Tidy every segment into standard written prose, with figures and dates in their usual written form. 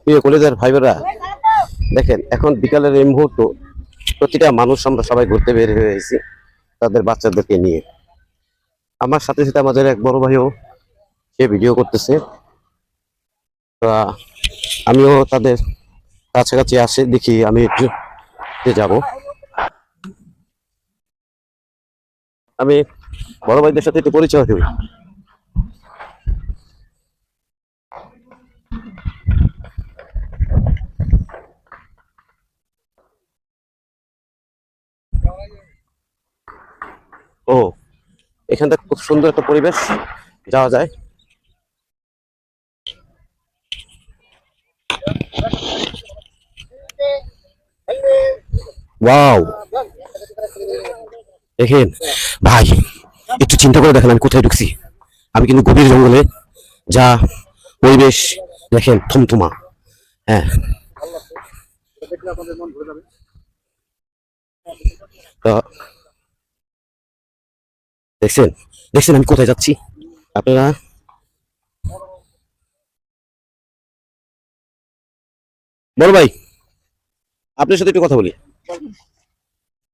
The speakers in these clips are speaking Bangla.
প্রিয় কলেজের ভাইবেরা, দেখেন এখন বিকালের এই মুহূর্ত প্রতিটা মানুষ আমরা সবাই ঘুরতে বের হয়েছি তাদের বাচ্চাদেরকে নিয়ে। আমার সাথে সাথে আমাদের এক বড় ভাইও সে ভিডিও করতেছে। আমিও তাদের কাছাকাছি আসে দেখি, আমি একটু যাব। আমি বড় ভাইদের সাথে একটু পরিচয় হই। ও, এখানটা খুব সুন্দর একটা পরিবেশ, যাওয়া যায়। ওয়াও, দেখেন ভাই, একটু চিন্তা করে দেখেন আমি কোথায় ঢুকছি। আমি কিন্তু গভীর জঙ্গলে, যা পরিবেশ দেখেন থমথমা। হ্যাঁ, দেখছেন দেখছেন আমি কোথায় যাচ্ছি আপনারা। বড় ভাই, আপনার সাথে একটু কথা বলি।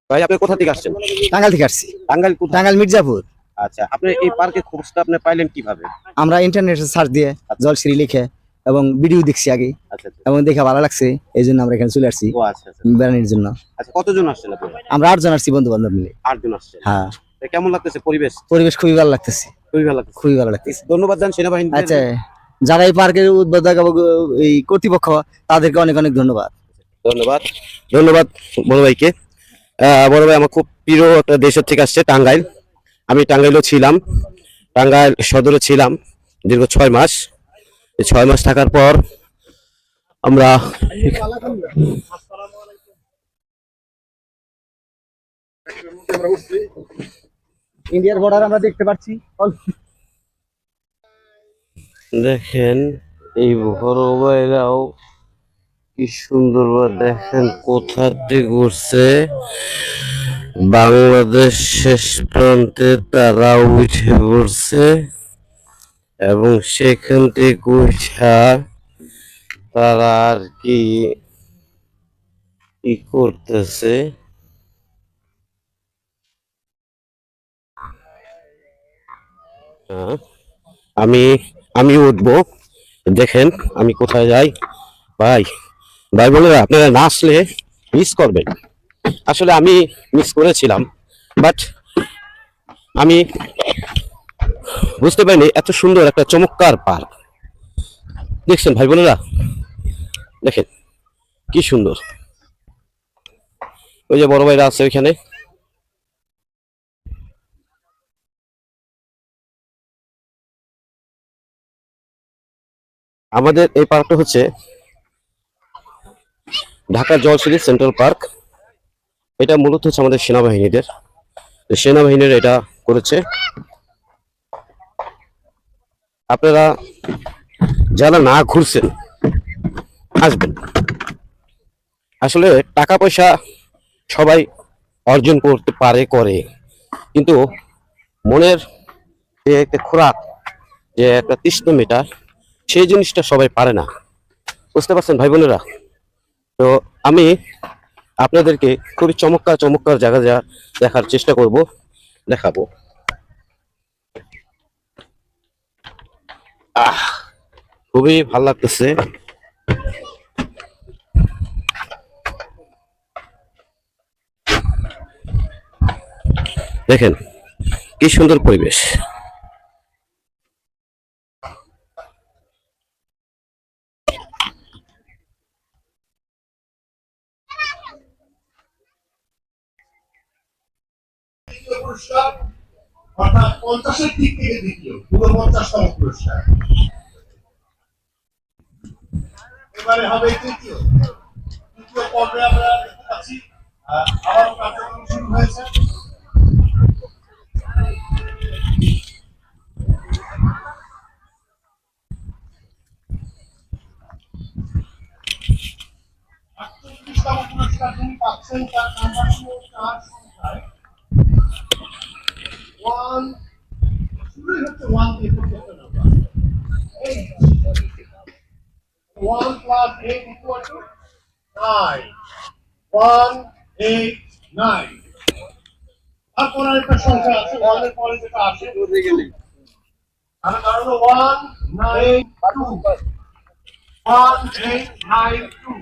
ভাই, আপনি কোথা থেকে আসছেন? টাঙ্গাইল থেকে আসছি। টাঙ্গাইল? টাঙ্গাইল মির্জাপুর। আচ্ছা, আপনি এই পার্কের খোঁজটা আপনি পাইলেন কিভাবে? আমরা ইন্টারনেটে সার্চ দিয়ে জলশ্রী লিখে এবং ভিডিও দেখছি আগে, আচ্ছা এবং দেখে ভালো লাগছে, এই জন্য আমরা এখানে চলে আসছি ও আচ্ছা আচ্ছা বেড়ানোর জন্য। আচ্ছা, কতজন আসছেন আপনি? আমরা 8 জন আসছি, বন্ধু বান্ধব মিলে। 8 জন আসছেন? হ্যাঁ। কেমন লাগতেছে পরিবেশ? পরিবেশ খুবই ভালো লাগতেছে, খুবই ভালো লাগতেছে। খুবই ভালো লাগতেছে। ধন্যবাদ জান সেনাবাহিনী। আচ্ছা, যারা এই পার্কের উদ্বোধক এবং এই কর্তৃপক্ষ, তাদেরকে অনেক অনেক ধন্যবাদ। ধন্যবাদ, ধন্যবাদ বড় ভাইকে। বড় ভাই আমার খুব প্রিয় একটা দেশের থেকে আসছে, টাঙ্গাইল। আমি টাঙ্গাইলও ছিলাম, টাঙ্গাইল সদরে ছিলাম দীর্ঘ 6 মাস। এই 6 মাস থাকার পর আমরা ইন্ডিয়ার বর্ডার আমরা দেখতে পাচ্ছি। দেখেন এই বড় ভাইরাও কি সুন্দর, দেখেন কোথা থেকে ঘুরছে, বাংলাদেশ শেষ প্রান্তে তারা উঠে পড়ছে এবং সেখান থেকে উঠা তারা আর কি করতেছে। আমি আমি উঠবো, দেখেন আমি কোথায় যাই। ভাই, ভাই বোনেরা, আপনারা না আসলে মিস করবেন। আসলে আমি মিস করেছিলাম, বাট আমি বুঝতে পারিনি এত সুন্দর একটা চমৎকার পার্ক। দেখছেন ভাই বোনেরা, দেখেন কি সুন্দর। ওই যে বড় ভাইরা আছে ওইখানে। আমাদের এই পার্কটা হচ্ছে ঢাকা জলশ্রী সেন্ট্রাল পার্ক। এটা মূলত হচ্ছে আমাদের সেনাবাহিনীর এটা করেছে। আপনারা যারা না ঘুরছেন আসবেন। আসলে টাকা পয়সা সবাই অর্জন করতে পারে, করে, কিন্তু মনের যে একটা খোরাক, যে একটা তৃষ্ণা মেটা, সেই জিনিসটা সবাই পারে না। বুঝতে পারছেন ভাই বোনেরা? তো আমি আপনাদেরকে খুবই চমৎকার চমৎকার জায়গা দেখার চেষ্টা করব, দেখাবো। খুবই ভালো লাগতেছে। দেখেন কি সুন্দর পরিবেশ। পুরস্কার অর্থাৎ 50-এর দিক থেকে দ্বিতীয়, 49তম পুরস্কার। এবারে হবে তৃতীয় পর্বে আমরা দেখতে পাচ্ছি আবার কার্যক্রম শুরু হয়েছে। পুরস্কার যিনি পাচ্ছেন তার নাম্বার 4 সংখ্যায় 1 শুরুই হচ্ছে 1 দিয়ে প্রত্যেকটা নাম্বার। 1 plus 8 equal to 9. 1, 8, 9. তারপর আরেকটা সংখ্যা আছে 1 এর পরে যেটা আসে আমরা ধরো 1, 9, 2. 1, 8, 9, 2.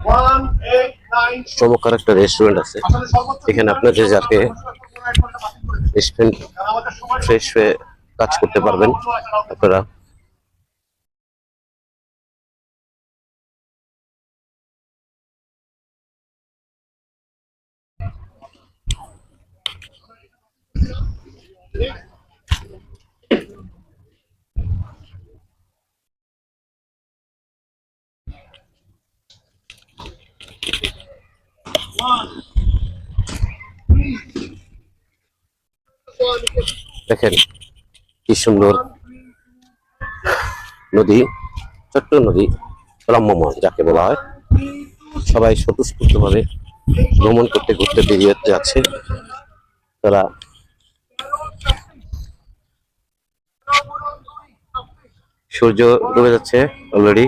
1, 8, 9, 2. চমৎকার একটা রেস্টুরেন্ট আছে, আসলে সর্বোচ্চ এখানে আপনার যে যাকে স্পেন্ড আমাদের সময় ফ্রেশ হয়ে কাজ করতে পারবেন আপনারা। দেখেন কি সুন্দর নদী, ছোট্ট নদী, রম্যময় যাকে বলা হয়। সবাই স্বতঃস্ফূর্ত ভাবে ভ্রমণ করতে করতে বেরিয়ে যাচ্ছে তারা। সূর্য ডুবে যাচ্ছে অলরেডি।